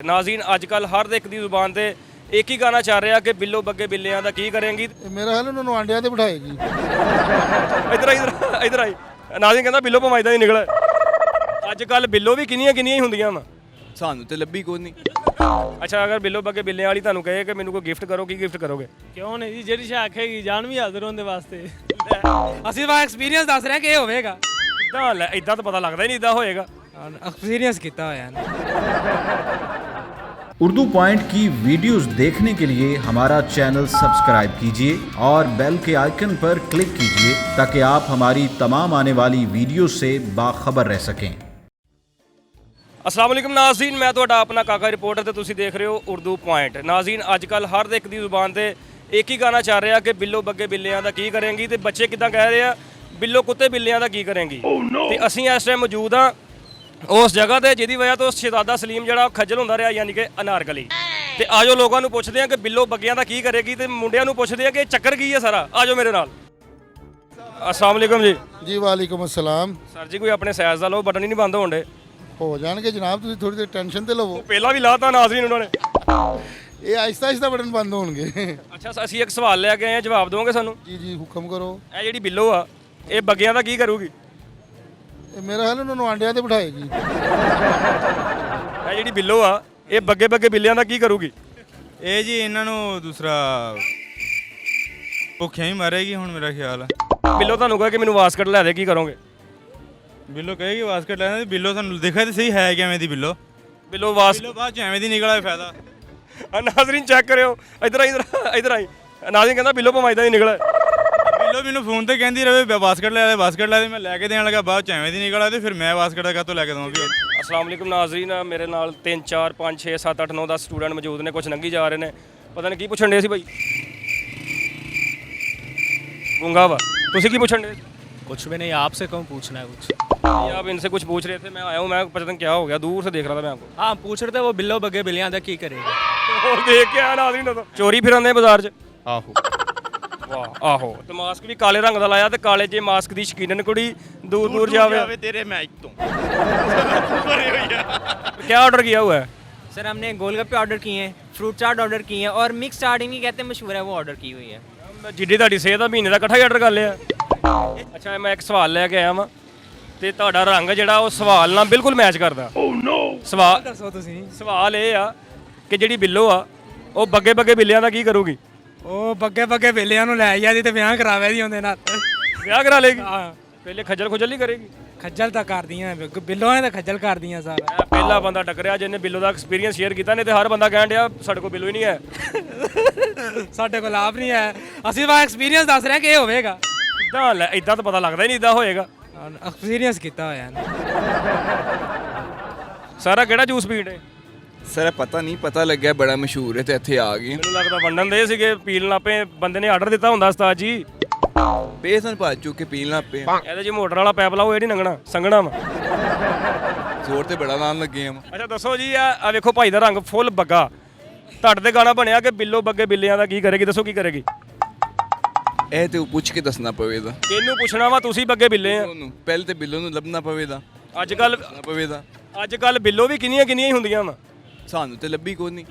नाज़रीन अजकल हर एक दी जुबान ते एक ही गाना चल रहा कि बिल्लो बग्गे बिल्लियां दा की करेंगी। मेरा ख्याल उन्होंने आंडिया ते बिठाएगी। इधर इधर इधर आई नाज़रीन कहता बिल्लो भमाइदा ही निकला। अजकल बिल्लो भी किनियां किनियां ही हुंदियां वा सानू ते लब्भी कोई नहीं। अच्छा अगर बिल्लो बग्गे बिल्लियां वाली तुहानू कहे कि मैनू कोई गिफ्ट करो की गिफ्ट करोगे? क्यों नहीं जी ਜਿਹੜੀ ਸ਼ਾ ਆਖੇਗੀ ਜਾਨ ਵੀ ਹਾਜ਼ਰ ਹੋਣ ਦੇ ਵਾਸਤੇ ਅਸੀਂ ਵਾ ਐਕਸਪੀਰੀਅੰਸ ਦੱਸ ਰਹੇ ਕਿ ਇਹ ਹੋਵੇਗਾ इदां तो पता लगता ही नहीं इदां होएगा। ਐਕਸਪੀਰੀਅੰਸ ਕੀਤਾ ਹੋਇਆ ਨਾ उर्दू पॉइंट की वीडियोस देखने के लिए हमारा चैनल सब्सक्राइब कीजिए और बेल के आइकन पर क्लिक कीजिए ताकि आप हमारी तमाम आने वाली वीडियो से बाखबर रह सकें। अस्सलाम वालेकुम नाज़रीन, मैं तुहाडा अपना काका रिपोर्टर ते तुसीं देख रहे हो उर्दू पॉइंट। नाज़रीन अजकल हर एक दी जुबान ते एक ही गाना चल रहा कि बिल्लो बग्गे बिल्लियां दा की करेंगी ते बच्चे किदां कह रहे हैं बिल्लो कुत्ते बिल्लियां दा की करेंगी। ते असीं इस टाइम मौजूद हाँ उस जगह ते जिहदी वजह तो शहजादा सलीम जिहड़ा खज्जल हुंदा रहा यानी कि अनारकली। ते आजो लोगों नूं पुछदे हैं कि बिल्लो बग्गियां दा की करेगी ते मुंडियां नूं पुछदे हैं कि चक्कर की है सारा। आजो मेरे नाल। अस्सलाम वालेकुम जी। जी वालेकुम अस्सलाम। सर जी कोई अपने साइज दा लो बटन ही नहीं बंद होंदे। हो जाएंगे जनाब, तुम थोड़ी देर टेंशन ते लवो। पहला भी लाता नाज़रीन उन्होंने। ये आहिस्ता आहिस्ता बटन बंद होंगे। अच्छा ਅਸੀਂ ਇੱਕ ਸਵਾਲ ਲੈ ਕੇ ਆਏ ਹਾਂ, ਜਵਾਬ ਦੋਗੇ ਸਾਨੂੰ? जी जी हुक्म करो। ਇਹ ਜਿਹੜੀ ਬਿੱਲੋ ਆ ਇਹ ਬੱਗਿਆਂ ਦਾ ਕੀ ਕਰੂਗੀ? ये मेरा ख्याल उन्होंने आंडिया ते बिठाएगी। ਇਹ ਜਿਹੜੀ ਬਿੱਲੋ ਆ ਇਹ ਬੱਗੇ ਬੱਗੇ ਬਿੱਲਿਆਂ ਦਾ ਕੀ ਕਰੂਗੀ? ਇਹ ਜੀ ਇਹਨਾਂ ਨੂੰ ਦੂਸਰਾ ਭੁੱਖਿਆਂ ਹੀ ਮਾਰੇਗੀ ਹੁਣ ਮੇਰਾ ਖਿਆਲ ਹੈ। ਬਿੱਲੋ ਤੁਹਾਨੂੰ ਕਹੇ ਕਿ ਮੈਨੂੰ ਵਾਸਕਟ ਲੈ ਦੇ ਕੀ ਕਰੋਗੇ? ਬਿੱਲੋ ਕਹੇਗੀ ਬਾਸਕਟ ਲੈਣਾ ਤੇ ਬਿੱਲੋ ਤੁਹਾਨੂੰ ਦਿਖਾ ਤੇ ਸਹੀ ਹੈ ਕਿਵੇਂ ਦੀ ਬਿੱਲੋ ਬਿੱਲੋ ਵਾਸ ਬਿੱਲੋ ਬਾਅਦ ਚ ਐਵੇਂ ਦੀ ਨਿਕਲਾ ਫਾਇਦਾ। ਨਾਜ਼ਰੀਨ ਚੈੱਕ ਕਰਿਓ ਇਧਰ ਇਧਰ ਆਈ ਨਾਜ਼ਰੀਨ ਕਹਿੰਦਾ ਬਿੱਲੋ ਭਮਾਈਦਾ ਹੀ ਨਿਕਲਿਆ। ਬਿੱਲੋ ਮੈਨੂੰ ਫੋਨ ਤੇ ਕਹਿੰਦੀ ਰਵੇ ਬਾਸਕਟ ਲੈ ਦੇ ਮੈਂ ਲੈ ਕੇ ਦੇਣ ਲੱਗਾ ਬਾਅਦ ਚ ਐਵੇਂ ਦੀ ਨਿਕਲਾ ਤੇ ਫਿਰ ਮੈਂ ਬਾਸਕਟ ਦਾ ਕਾਤੋਂ ਲੈ ਕੇ ਦਵਾਂ ਵੀ ਹੁਣ। अस्सलाम वालेकुम नाज़रीन, मेरे नाल 3 4 5 6 7 8 9 10 स्टूडेंट मौजूद ने, कुछ लंघी जा रहे हैं। पता नहीं की पुछण डे सी भाई गूंगा वा तुसी की पुछण डे? कुछ भी नहीं, आपसे कौन पूछना है कुछ? आप इनसे कुछ पूछ रहे थे, मैं आया हूँ, मैं पता नहीं क्या हो गया, दूर से देख रहा था मैं आपको। हाँ पूछ रहे थे वो बिल्लो बग्गे बिल्लियां दा की करेगा। और देख के आया नाज़रीन तो चोरी फिरन दे बाजार च। ਆਹੋ वाह आहो ते मास्क भी काले रंग दा लाया ते काले जे मास्क दी शकीनन कुड़ी दूर दूर जावे ਤੇਰੇ ਮੈਚ ਤੋਂ। क्या ऑर्डर किया हुआ है? सर हमने गोलगप्पे ऑर्डर किए हैं, फ्रूट चाट ऑर्डर किए हैं और मिक्स चाट इन्हीं कहते हैं मशहूर है वो ऑर्डर की हुई है। ਜਿੱਡੀ ਤੁਹਾਡੀ ਸਿਹਤ ਦਾ ਮਹੀਨੇ ਦਾ ਇਕੱਠਾ ਹੀ ਆਰਡਰ ਕਰ ਲਿਆ। ਅੱਛਾ ਮੈਂ ਇੱਕ ਸਵਾਲ ਲੈ ਕੇ ਆਇਆ ਵਾਂ ਤੇ ਤੁਹਾਡਾ ਰੰਗ ਜਿਹੜਾ ਉਹ ਸਵਾਲ ਨਾਲ ਬਿਲਕੁਲ ਮੈਚ ਕਰਦਾ। ਸਵਾਲ ਦੱਸੋ ਤੁਸੀਂ। ਸਵਾਲ ਇਹ ਆ ਕਿ ਜਿਹੜੀ ਬਿੱਲੋ ਆ ਉਹ ਬੱਗੇ ਬੱਗੇ ਬਿੱਲਿਆਂ ਦਾ ਕੀ ਕਰੂਗੀ? ਉਹ ਬੱਗੇ ਬੱਗੇ ਬਿੱਲਿਆਂ ਨੂੰ ਲੈ ਆਈ ਤੇ ਵਿਆਹ ਕਰਾਵੇ ਦੀ ਉਹਦੇ ਨਾਲ। ਵਿਆਹ ਕਰਾ ਲੇਗੀ? ਹਾਂ ਪਹਿਲੇ ਖੱਜਲ ਖੁਜਲ ਨਹੀਂ ਕਰੇਗੀ? ਖੱਜਲ ਤਾਂ ਕਰਦੀਆਂ ਬਿੱਲੋਂ ਨੇ ਤਾਂ ਖੱਜਲ ਕਰਦੀਆਂ ਸਾਰਾ। ਮੈਂ ਪਹਿਲਾ ਬੰਦਾ ਟੱਕਰਿਆ ਜਿਹਨੇ ਬਿੱਲੋ ਦਾ ਐਕਸਪੀਰੀਅੰਸ ਸ਼ੇਅਰ ਕੀਤਾ, ਨੇ ਤੇ ਹਰ ਬੰਦਾ ਕਹਿਣ ਡਿਆ ਸਾਡੇ ਕੋਲ ਬਿੱਲੋ ਹੀ ਨਹੀਂ ਹੈ। ਸਾਡੇ ਕੋਲ ਆਪ ਨਹੀਂ ਹੈ, ਅਸੀਂ ਵਾ ਐਕਸਪੀਰੀਅੰਸ ਦੱਸ ਰਹੇ ਕਿ ਇਹ ਹੋਵੇਗਾ। ਇਦਾਂ ਤਾਂ ਪਤਾ ਲੱਗਦਾ ਹੀ ਨਹੀਂ ਇਦਾਂ ਹੋਏਗਾ। ਐਕਸਪੀਰੀਅੰਸ ਕੀਤਾ ਹੋਇਆ ਨਾ। ਸਾਰਾ ਕਿਹੜਾ ਜੂਸ ਪੀਣ ਡੇ? ਸਰ ਪਤਾ ਨਹੀਂ, ਪਤਾ ਲੱਗਿਆ ਬੜਾ ਮਸ਼ਹੂਰ ਹੈ ਤੇ ਇੱਥੇ ਆ ਗਏ। ਮੈਨੂੰ ਲੱਗਦਾ ਵੰਡਣ ਦੇ ਸੀਗੇ, ਪੀਣ ਲੱਪੇ ਬੰਦੇ ਨੇ ਆਰਡਰ ਦਿੱਤਾ ਹੁੰਦਾ ਉਸਤਾਦ ਜੀ। ਬੇਸਨ ਪਾ ਚੁੱਕ ਕੇ ਪੀਣ ਲੱਗ ਪਏ। ਇਹਦੇ ਜੀ ਮੋਟਰ ਵਾਲਾ ਪੈਪ ਲਾਓ, ਇਹ ਨਹੀਂ ਲੰਘਣਾ, ਸੰਘਣਾ ਵਾ। ਜ਼ੋਰ ਤੇ ਬੜਾ ਲਾਉਣ ਲੱਗੇ ਆ। ਅੱਛਾ ਦੱਸੋ ਜੀ, ਆ ਵੇਖੋ ਭਾਈ ਦਾ ਰੰਗ ਫੁੱਲ ਬੱਗਾ, ਤੁਹਾਡੇ ਤੇ ਗਾਣਾ ਬਣਿਆ ਕਿ ਬਿੱਲੋ ਬੱਗੇ ਬਿੱਲਿਆਂ ਦਾ ਕੀ ਕਰੇਗੀ? ਦੱਸੋ ਕੀ ਕਰੇਗੀ? ਇਹ ਤੇ ਪੁੱਛ ਕੇ ਦੱਸਣਾ ਪਵੇਗਾ। ਕਿਹਨੂੰ ਪੁੱਛਣਾ ਵਾ? ਤੁਸੀਂ ਬੱਗੇ ਬਿੱਲੇ ਆ। ਉਹਨੂੰ ਪਹਿਲੇ ਤੇ ਬਿੱਲੋ ਨੂੰ ਲੱਭਣਾ ਪਵੇਗਾ। ਅੱਜ ਕੱਲ ਬਿੱਲੋ ਵੀ ਕਿੰਨੀਆਂ ਕਿੰਨੀਆਂ ਹੀ ਹੁੰਦੀਆਂ ਵਾ। ਸਾਨੂੰ ਤੇ ਲੱਭੀ ਕੋਈ ਨਹੀਂ।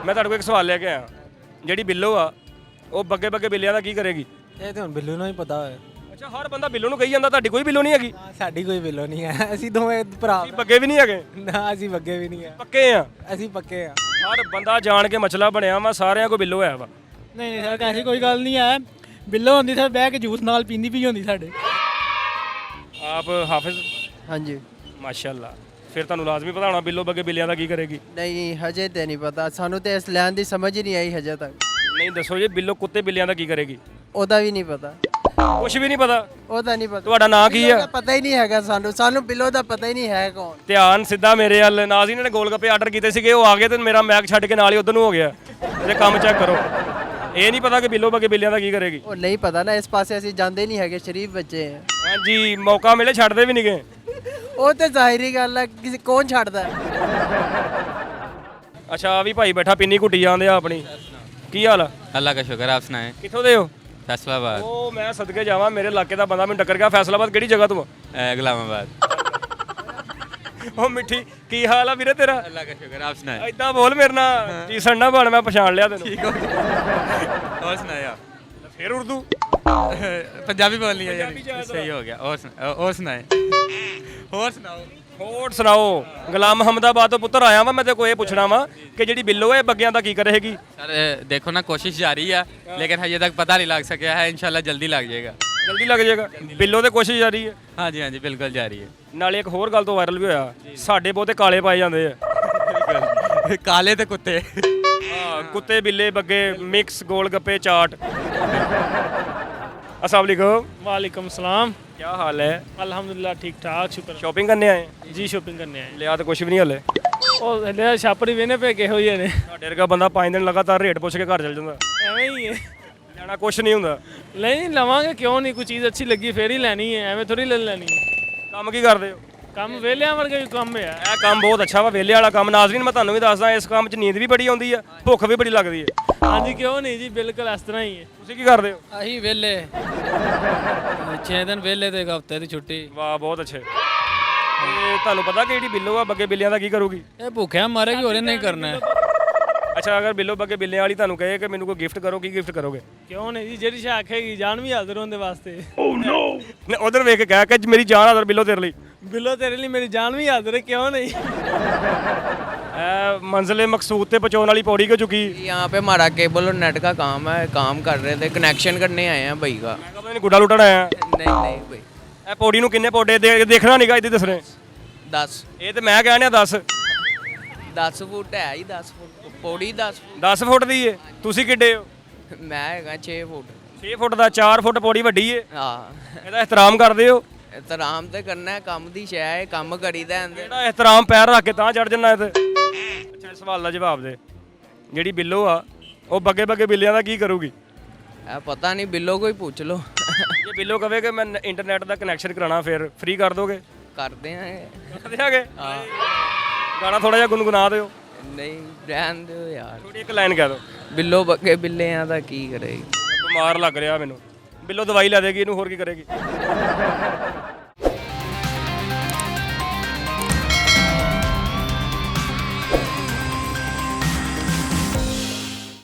ਮੈਂ ਤੁਹਾਡੇ ਕੋਲ ਇੱਕ ਸਵਾਲ ਲੈ ਕੇ ਆਇਆ, ਜਿਹੜੀ ਬਿੱਲੋ ਆ ਉਹ ਬੱਗੇ ਬੱਗੇ ਬਿੱਲਿਆਂ ਦਾ ਕੀ ਕਰੇਗੀ? ਇਹ ਤਾਂ ਹੁਣ ਬਿੱਲੋ ਨੂੰ ਹੀ ਪਤਾ ਹੋਇਆ। ਅੱਛਾ ਹਰ ਬੰਦਾ ਬਿੱਲੋ ਨੂੰ ਕਹੀ ਜਾਂਦਾ, ਤੁਹਾਡੀ ਕੋਈ ਬਿੱਲੋ ਨਹੀਂ ਹੈਗੀ? ਸਾਡੀ ਕੋਈ ਬਿੱਲੋ ਨਹੀਂ ਹੈ, ਅਸੀਂ ਦੋਵੇਂ ਭਰਾ। ਤੁਸੀਂ ਬੱਗੇ ਵੀ ਨਹੀਂ ਹੈਗੇ? ਨਾ ਅਸੀਂ ਬੱਗੇ ਵੀ ਨਹੀਂ ਹੈ, ਪੱਕੇ ਆ? ਅਸੀਂ ਪੱਕੇ ਆ। ਹਰ ਬੰਦਾ ਜਾਣ ਕੇ ਮਸਲਾ ਬਣਿਆ ਵਾ, ਸਾਰਿਆਂ ਕੋਲ ਬਿੱਲੋ ਹੈ ਵਾ। ਨਹੀਂ ਨਹੀਂ ਸਰ ਐਸੀ ਕੋਈ ਗੱਲ ਨਹੀਂ ਹੈ, ਬਿੱਲੋ ਹੁੰਦੀ ਸਰ ਬਹਿ ਕੇ ਜੂਸ ਨਾਲ ਪੀਂਦੀ ਵੀ ਹੁੰਦੀ ਸਾਡੇ। ਆਪ ਹਾਫਿਜ਼? ਹਾਂਜੀ ਮਾਸ਼ਾਅੱਲਾ, ਫਿਰ ਤੁਹਾਨੂੰ ਲਾਜ਼ਮੀ ਪਤਾ ਹੋਣਾ ਬਿੱਲੋ ਬੱਗੇ ਬਿੱਲਿਆਂ ਦਾ ਕੀ ਕਰੇਗੀ। ਨਹੀਂ ਹਜੇ ਤੇ ਨਹੀਂ ਪਤਾ ਸਾਨੂੰ, ਤੇ ਇਸ ਲੈਣ ਦੀ ਸਮਝ ਹੀ ਨਹੀਂ ਆਈ ਹਜੇ ਤੱਕ। ਨਹੀਂ ਦੱਸੋ ਜੀ, ਬਿੱਲੋ ਕੁੱਤੇ ਬਿੱਲਿਆਂ ਦਾ ਕੀ ਕਰੇਗੀ? ਉਹਦਾ ਵੀ ਨਹੀਂ ਪਤਾ। ਕੁਛ ਵੀ ਨਹੀਂ ਪਤਾ? ਉਹਦਾ ਨਹੀਂ ਪਤਾ। ਤੁਹਾਡਾ ਨਾਂ ਕੀ ਬਿੱਲੋ ਆ? ਦਾ ਪਤਾ ਹੀ ਨਹੀਂ ਹੈਗਾ ਸਾਨੂੰ ਬਿੱਲੋ ਦਾ ਪਤਾ ਹੀ ਨਹੀਂ ਹੈ ਕੌਣ। ਧਿਆਨ ਸਿੱਧਾ ਮੇਰੇ ਵੱਲ। ਨਾਜ਼ਰੀਨ ਨੇ ਗੋਲ ਗੱਪੇ ਆਰਡਰ ਕੀਤੇ ਸੀਗੇ, ਉਹ ਆ ਗਏ ਤੇ ਮੇਰਾ ਮੈਕ ਛੱਡ ਕੇ ਨਾਲ ਹੀ ਉਧਰ ਨੂੰ ਹੋ ਗਿਆ। ਇਹਦੇ ਕੰਮ ਚੈੱਕ ਕਰੋ। ਇਹ ਨਹੀਂ ਪਤਾ ਕਿ ਬਿੱਲੋ ਬੱਗੇ ਬਿੱਲਿਆਂ ਦਾ ਕੀ ਕਰੇਗੀ? ਉਹ ਨਹੀਂ ਪਤਾ ਨਾ, ਇਸ ਪਾਸੇ ਅਸੀਂ ਜਾਂਦੇ ਨਹੀਂ ਹੈਗੇ, ਸ਼ਰੀਫ ਬੱਚੇ ਆ। ਹਾਂਜੀ ਮੌਕਾ ਮਿਲੇ ਛੱਡਦੇ ਵੀ ਨਹੀਂਗੇ। ਉਹ ਤੇ ਜ਼ਾਹਿਰੀ ਗੱਲ ਹੈ, ਕਿਸੇ ਕੌਣ ਛੱਡਦਾ। ਅੱਛਾ ਆ ਵੀ ਭਾਈ ਬੈਠਾ ਪਿੰਨੀ ਘੁੱਟੀ ਜਾਂਦੇ ਆ ਆਪਣੀ। ਕੀ ਹਾਲ ਆ? अल्लाह का शुक्र आप सुनाएं। ਕਿੱਥੋਂ ਦੇ ਹੋ? फैसलाबाद ਉਹ ਮੈਂ ਸਦਕੇ ਜਾਵਾਂ, ਮੇਰੇ ਇਲਾਕੇ ਦਾ ਬੰਦਾ ਮੈਨੂੰ ਟੱਕਰ ਗਿਆ। ਫੈਸਲਾਬਾਦ ਕਿਹੜੀ ਜਗ੍ਹਾ ਤੋਂ? गुलामाबाद। ਉਹ ਮਿੱਠੀ ਕੀ ਹਾਲ ਆ ਵੀਰੇ ਤੇਰਾ? अल्लाह का शुक्र आप सुनाए ਐਦਾਂ ਬੋਲ ਮੇਰੇ ਨਾਲ ਟੀਸਨ ਨਾ ਬਣ, ਮੈਂ ਪਛਾਣ ਲਿਆ ਤੈਨੂੰ। और सुनाए आप ਫਿਰ ਉਰਦੂ पंजाबी बोलनी है पंजाबी यानी ज्यादा। सही हो गया और सुनाए और सुनाओ ਹੋਰ ਸੁਣਾਓ। ਗੁਲਾਮ ਹਮਦਾਬਾਦ ਤੋਂ ਪੁੱਤਰ ਆਇਆ ਵਾ, ਮੈਂ ਤੇ ਕੋਈ ਇਹ ਪੁੱਛਣਾ ਵਾ ਕਿ ਜਿਹੜੀ ਬਿੱਲੋ ਹੈ ਬੱਗਿਆਂ ਦਾ ਕੀ ਕਰੇਗੀ? सर देखो ना कोशिश जारी है लेकिन अजय तक पता नहीं लग सका है इंशाल्लाह जल्दी लग जाएगा ਜਲਦੀ ਲੱਗ ਜਾਏਗਾ। ਬਿੱਲੋ ਤੇ ਕੋਸ਼ਿਸ਼ ਜਾਰੀ ਹੈ। हाँ जी बिल्कुल जारी है ਨਾਲੇ ਇੱਕ ਹੋਰ ਗੱਲ ਤੋਂ ਵਾਇਰਲ ਵੀ ਹੋਇਆ, ਸਾਡੇ ਬਹੁਤੇ ਕਾਲੇ ਪਾਏ ਜਾਂਦੇ ਆ। काले थे कुत्ते ਹਾਂ, ਕੁੱਤੇ ਬਿੱਲੇ ਬੱਗੇ ਮਿਕਸ ਗੋਲ ਗੱਪੇ ਚਾਟ। अस्सलाम वालेकुम। वालेकुम सलाम। क्या हाल है? अल्हम्दुलिल्लाह ठीक ठाक शुक्र। शॉपिंग करने आए? जी शॉपिंग करने आए। ਲਿਆ ਤਾਂ ਕੁਛ ਵੀ ਨਹੀਂ ਹਲੇ। ਉਹ ਹਲੇ ਛਾਪਰੀ ਵੇਨੇ ਪਏ ਕਿਹੋ ਜਿਹੇ ਨੇ। ਤੁਹਾਡੇ ਵਰਗਾ ਬੰਦਾ 5 ਦਿਨ ਲਗਾਤਾਰ ਰੇਟ ਪੁੱਛ ਕੇ ਘਰ ਚਲ ਜਾਂਦਾ। ਐਵੇਂ ਹੀ ਹੈ। ਲੈਣਾ ਕੁਛ ਨਹੀਂ ਹੁੰਦਾ। ਨਹੀਂ ਲਵਾਂਗੇ ਕਿਉਂ ਨਹੀਂ, ਕੋਈ ਚੀਜ਼ ਅੱਛੀ ਲੱਗੀ ਫੇਰ ਹੀ ਲੈਣੀ ਹੈ, ਐਵੇਂ ਥੋੜੀ ਲੈ ਲੈਣੀ ਹੈ। ਕੰਮ ਕੀ ਕਰਦੇ ਹੋ? ਕੰਮ ਵੇਲਿਆਂ ਵਰਗਾ ਹੀ ਕੰਮ ਹੈ। ਇਹ ਕੰਮ ਬਹੁਤ ਅੱਛਾ ਵਾ, ਵੇਲੇ ਵਾਲਾ ਕੰਮ। ਨਾਜ਼ਰੀਨ ਮੈਂ ਤੁਹਾਨੂੰ ਵੀ ਦੱਸਦਾ, ਇਸ ਕੰਮ 'ਚ ਨੀਂਦ ਵੀ ਬੜੀ ਆਉਂਦੀ ਆ, ਭੁੱਖ ਵੀ ਬੜੀ ਲੱਗਦੀ ਹੈ। ਹਾਂਜੀ ਕਿਉਂ ਨਹੀਂ ਜੀ, ਬਿਲਕੁਲ ਇਸ ਤਰ੍ਹਾਂ ਹੀ ਹੈ। ਤੁਸੀਂ ਕੀ ਕਰਦੇ ਹੋ? ਅਸੀਂ ਵਿਹਲੇ 6 ਦਿਨ ਵਿਹਲੇ ਤੇ ਇੱਕ ਹਫ਼ਤੇ ਦੀ ਛੁੱਟੀ। ਵਾਹ ਬਹੁਤ ਅੱਛੇ। ਤੇ ਤੁਹਾਨੂੰ ਪਤਾ ਕਿ ਜਿਹੜੀ ਬਿੱਲੋ ਆ ਬੱਗੇ ਬਿੱਲਿਆਂ ਦਾ ਕੀ ਕਰੂਗੀ? ਇਹ ਭੁੱਖਿਆ ਮਾਰੇਗੀ, ਹੋਰ ਨਹੀਂ ਕਰਨਾ ਹੈ। ਅੱਛਾ, ਅਗਰ ਬਿੱਲੋ ਬੱਗੇ ਬਿੱਲਿਆਂ ਵਾਲੀ ਤੁਹਾਨੂੰ ਕਹੇ ਕਿ ਮੈਨੂੰ ਕੋਈ ਗਿਫਟ ਕਰੋ, ਕੀ ਗਿਫਟ ਕਰੋਗੇ? ਕਿਉਂ ਨਹੀਂ ਜੀ, ਜਿਹੜੀ ਸ਼ਾ ਆਖੇਗੀ ਜਾਨ ਵੀ ਹਾਜ਼ਰ ਉਹਦੇ ਵਾਸਤੇ। ਉਧਰ ਵੇਖ ਕੇ ਕਹਿ ਕਿ ਮੇਰੀ ਜਾਨ ਹਾਜ਼ਰ ਬਿੱਲੋ ਤੇਰੇ ਲਈ। ਬਿੱਲੋ ਤੇਰੇ ਲਈ ਮੇਰੀ ਜਾਨ ਵੀ ਹਾਜ਼ਰ ਹੈ, ਕਿਉਂ नहीं? मंजिल मकसूद पे पहुंचाने वाली पौड़ी हो चुकी। यहाँ पे हमारा केबल और नेट का काम है, काम कर रहे थे, कनेक्शन करने आए हैं भाई का। मैं कहा गुड्डा लुटन आया। नहीं नहीं भाई ਇਹ ਪੌੜੀ ਨੂੰ ਕਿੰਨੇ ਪੌੜੇ ਦੇਖਣਾ ਨਹੀਂਗਾ, ਇੱਥੇ ਦੱਸਣੇ। 10 ਇਹ ਤੇ ਮੈਂ ਕਹਿਣਿਆ 10 फुट है ही, 10 फुट पौड़ी 10 फुट। 10 ਫੁੱਟ ਦੀ ਏ। ਤੁਸੀਂ ਕਿੱਡੇ ਹੋ? मैं हैगा 6 फुट। 6 ਫੁੱਟ ਦਾ 4 ਫੁੱਟ ਪੌੜੀ ਵੱਡੀ ਏ। हाँ ਇਹਦਾ ਇਹਤਰਾਮ ਕਰਦੇ ਹੋ? एहतराम तो करना है, काम दी शै है, काम करीदा है। ਇਹਦਾ ਇਹਤਰਾਮ ਪੈਰ ਰੱਖ ਕੇ ਤਾਂ ਚੜ ਜੰਨਾ ਇੱਥੇ। ਅੱਛਾ, ਇਸ ਸਵਾਲ ਦਾ ਜਵਾਬ ਦੇ। ਜਿਹੜੀ ਬਿੱਲੋ ਆ ਉਹ ਬੱਗੇ ਬੱਗੇ ਬਿੱਲਿਆਂ ਦਾ ਕੀ ਕਰੂਗੀ? पता नहीं, बिल्लो को ही पूछ लो। ਜੇ ਬਿੱਲੋ ਕਵੇ ਕਿ ਮੈਂ ਇੰਟਰਨੈਟ ਦਾ ਕਨੈਕਸ਼ਨ ਕਰਾਉਣਾ, ਫਿਰ ਫ੍ਰੀ ਕਰ ਦੋਗੇ? करते हैं। ਕਰ ਦਿਆਂਗੇ। ਗਾਣਾ ਥੋੜਾ ਜਿਹਾ ਗੁੰਗੁਣਾ ਦਿਓ। नहीं रहन दो यार। ਥੋੜੀ ਇੱਕ ਲਾਈਨ ਕਹਿ ਦਿਓ। बिल्लो बगे बिल्ले दा की करेगी। ਬਿਮਾਰ ਲੱਗ ਰਿਹਾ ਮੈਨੂੰ। ਬਿੱਲੋ ਦਵਾਈ ਲੈ ਦੇਗੀ ਇਹਨੂੰ, ਹੋਰ ਕੀ ਕਰੇਗੀ?